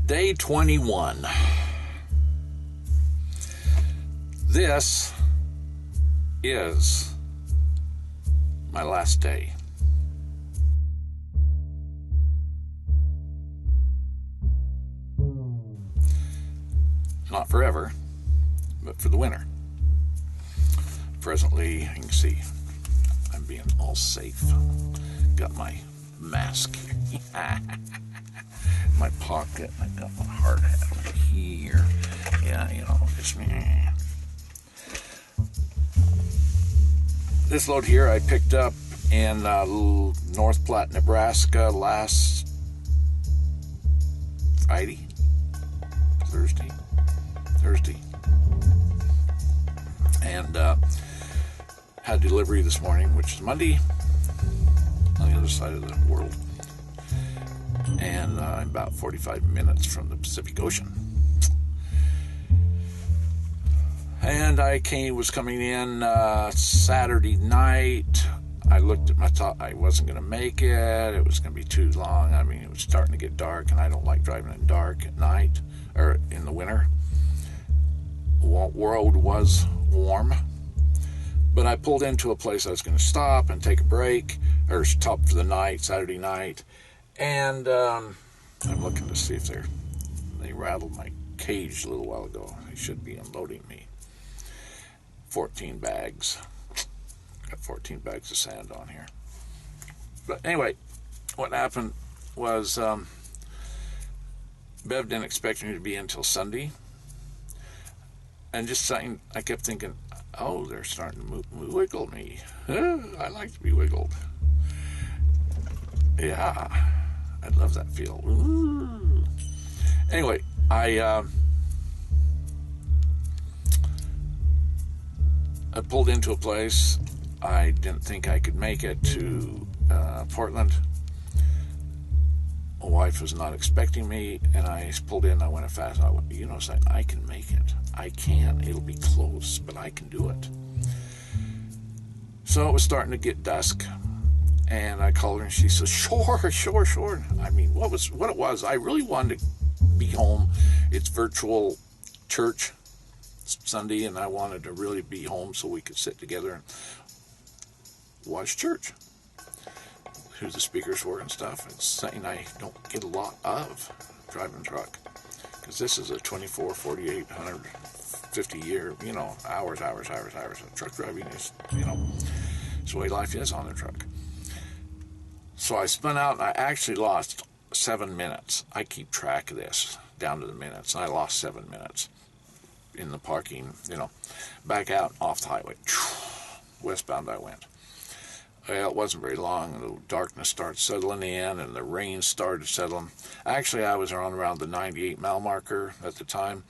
Day 21. This is my last day. Not forever, but for the winter. Presently, you can see I'm being all safe. Got my mask here. My pocket. I got my hard hat here. Yeah, you know, just this load here I picked up in North Platte, Nebraska last Thursday, and had delivery this morning, which is Monday, on the other side of the world, and I'm about 45 minutes from the Pacific Ocean. And I was coming in Saturday night. I looked at my thought I wasn't going to make it. It was going to be too long. I mean, it was starting to get dark, and I don't like driving in dark at night or in the winter. Road was warm, but I pulled into a place I was going to stop and take a break, or stop for the night, Saturday night, and I'm looking to see if they rattled my cage a little while ago. They should be unloading me. 14 bags. Got 14 bags of sand on here. But anyway, what happened was Bev didn't expect me to be in until Sunday. And just saying, I kept thinking, oh, they're starting to wiggle me. I like to be wiggled. Yeah, I love that feel. Ooh. Anyway, I pulled into a place. I didn't think I could make it to Portland. My wife was not expecting me, and I pulled in. I went fast. I went, saying, I can make it. I can. It'll be close, but I can do it. So it was starting to get dusk, and I called her, and she says, sure. I mean, what it was, I really wanted to be home. It's virtual church Sunday, and I wanted to really be home so we could sit together and watch church. Who the speakers were and stuff. It's something I don't get a lot of, driving truck, because this is a 24, 48, 150 year, hours. Truck driving is, it's the way life is on the truck. So I spun out, and I actually lost 7 minutes. I keep track of this down to the minutes, and I lost 7 minutes in the parking, back out off the highway. Westbound I went. Well, it wasn't very long. The darkness started settling in, and the rain started settling. Actually, I was around the 98 mile marker at the time.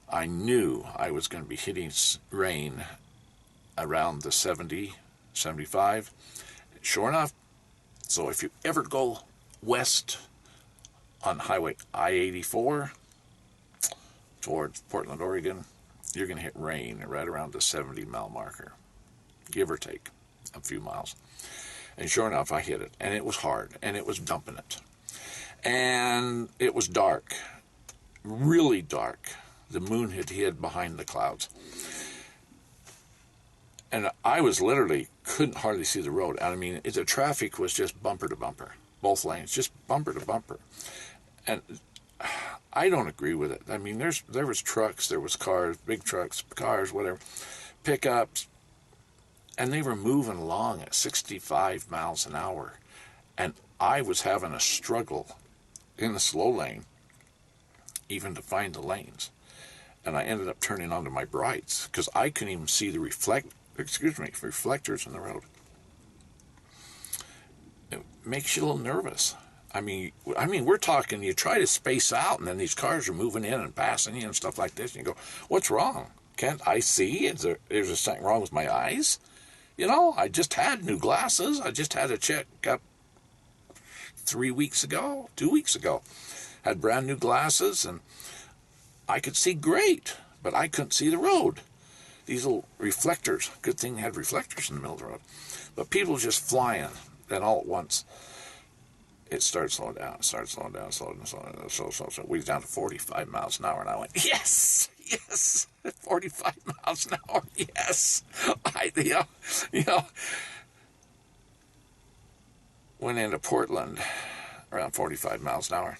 I knew I was going to be hitting rain around the 70, 75. Sure enough, so if you ever go west on Highway I-84 towards Portland, Oregon, you're going to hit rain right around the 70 mile marker, give or take a few miles. And sure enough, I hit it, and it was hard, and it was dumping it. And it was dark, really dark. The moon had hid behind the clouds. And I was couldn't hardly see the road. I mean, the traffic was just bumper to bumper, both lanes, just bumper to bumper. And I don't agree with it. I mean, there was trucks, there was cars, big trucks, cars, whatever, pickups, and they were moving along at 65 miles an hour. And I was having a struggle in the slow lane, even to find the lanes. And I ended up turning onto my brights, because I couldn't even see the reflectors in the road. It makes you a little nervous. I mean, we're talking, you try to space out, and then these cars are moving in and passing you and stuff like this, and you go, what's wrong? Can't I see? Is there something wrong with my eyes? I just had new glasses. I just had a checkup 2 weeks ago. Had brand new glasses, and I could see great, but I couldn't see the road. These little reflectors. Good thing they had reflectors in the middle of the road. But people just flying, then all at once. it started slowing down, slowing down. So we was down to 45 miles an hour, and I went, yes, 45 miles an hour, yes. You know, went into Portland around 45 miles an hour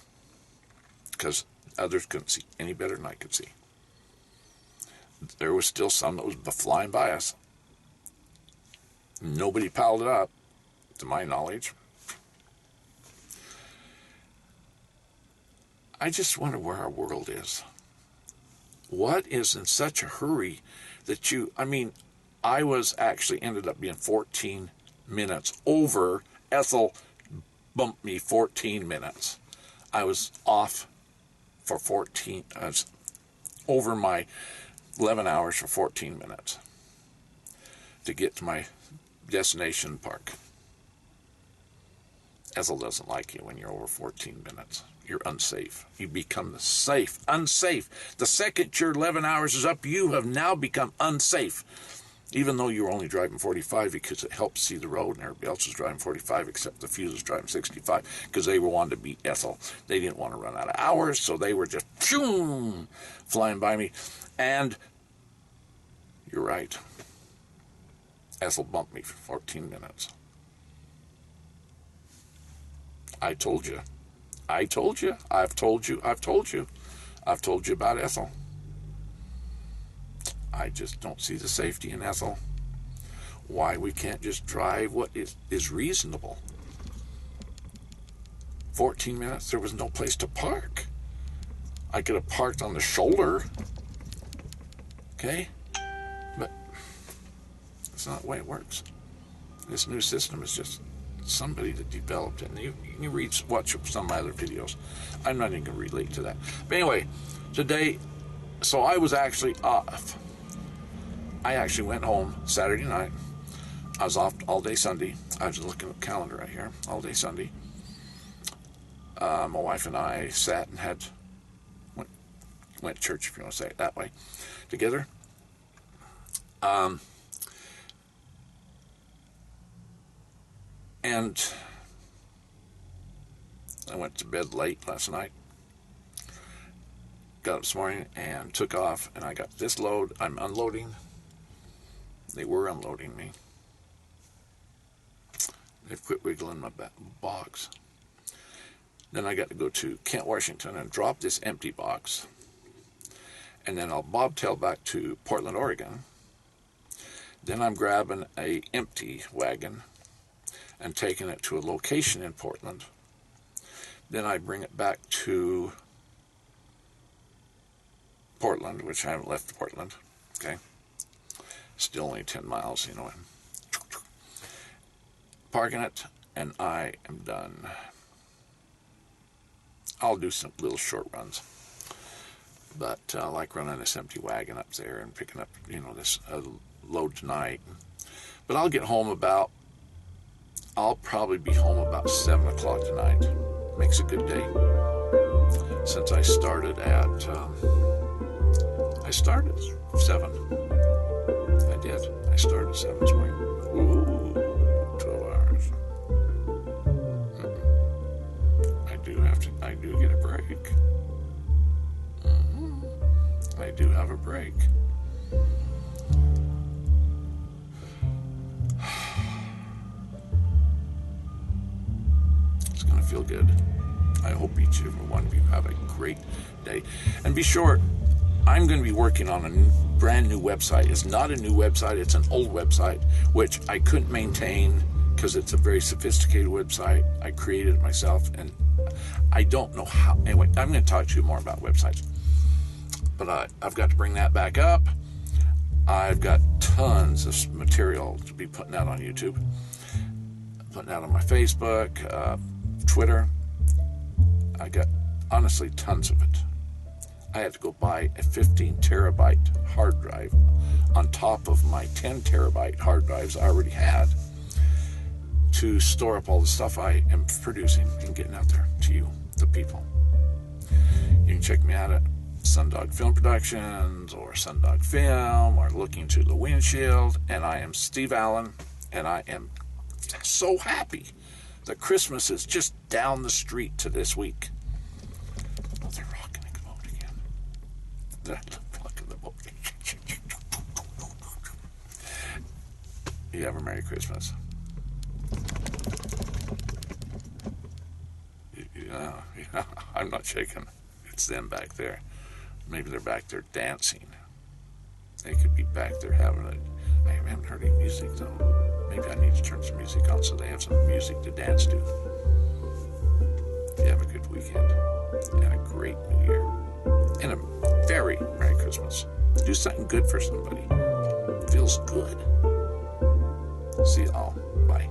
because others couldn't see any better than I could see. There was still some that was flying by us. Nobody piled it up, to my knowledge. I just wonder where our world is. What is in such a hurry that I was actually ended up being 14 minutes over. Ethel bumped me 14 minutes. I was off for 14, I was over my 11 hours for 14 minutes to get to my destination park. Ethel doesn't like you when you're over 14 minutes. You're unsafe. You become unsafe. The second your 11 hours is up, you have now become unsafe. Even though you're only driving 45 because it helps see the road, and everybody else is driving 45 except the few is driving 65 because they were wanting to beat Ethel. They didn't want to run out of hours, so they were just flying by me. And you're right. Ethel bumped me for 14 minutes. I told you. I've told you about Ethel. I just don't see the safety in Ethel. Why we can't just drive what is reasonable. 14 minutes, there was no place to park. I could have parked on the shoulder. Okay? But that's not the way it works. This new system is just somebody that developed it. And you watch some of my other videos. I'm not even going to relate to that. But anyway, today, so I was actually off. I actually went home Saturday night. I was off all day Sunday. I was looking at the calendar right here. All day Sunday. My wife and I sat and went to church, if you want to say it that way, together. And I went to bed late last night. Got up this morning and took off, and I got this load. I'm unloading. They were unloading me. They've quit wiggling my box. Then I got to go to Kent, Washington, and drop this empty box. And then I'll bobtail back to Portland, Oregon. Then I'm grabbing a empty wagon and taking it to a location in Portland. Then I bring it back to Portland, which I haven't left Portland. Okay. Still only 10 miles, Parking it, and I am done. I'll do some little short runs. But I like running this empty wagon up there and picking up, this load tonight. But I'll probably be home about 7 o'clock tonight. Makes a good day. Since I started at 7. I did. I started at 7 this morning. Ooh, 12 hours. I do get a break. I do have a break. It's going to feel good. I hope each and every one of you have a great day. And be sure, I'm going to be working on a brand new website. It's not a new website. It's an old website, which I couldn't maintain because it's a very sophisticated website. I created it myself, and I don't know how. Anyway, I'm going to talk to you more about websites. But I've got to bring that back up. I've got tons of material to be putting out on YouTube, putting out on my Facebook, Twitter. I got, honestly, tons of it. I had to go buy a 15 terabyte hard drive on top of my 10 terabyte hard drives I already had to store up all the stuff I am producing and getting out there to you, the people. You can check me out at Sundog Film Productions or Sundog Film or Looking to the Windshield. And I am Steve Allen, and I am so happy The Christmas is just down the street to this week. Oh, they're rocking the boat again. They're rocking the boat. You have a Merry Christmas. Yeah, I'm not shaking. It's them back there. Maybe they're back there dancing. They could be back there having a... I haven't heard any music, though. Maybe I need to turn some music on so they have some music to dance to. You have a good weekend. And a great New Year. And a very Merry Christmas. Do something good for somebody. Feels good. See y'all. Bye.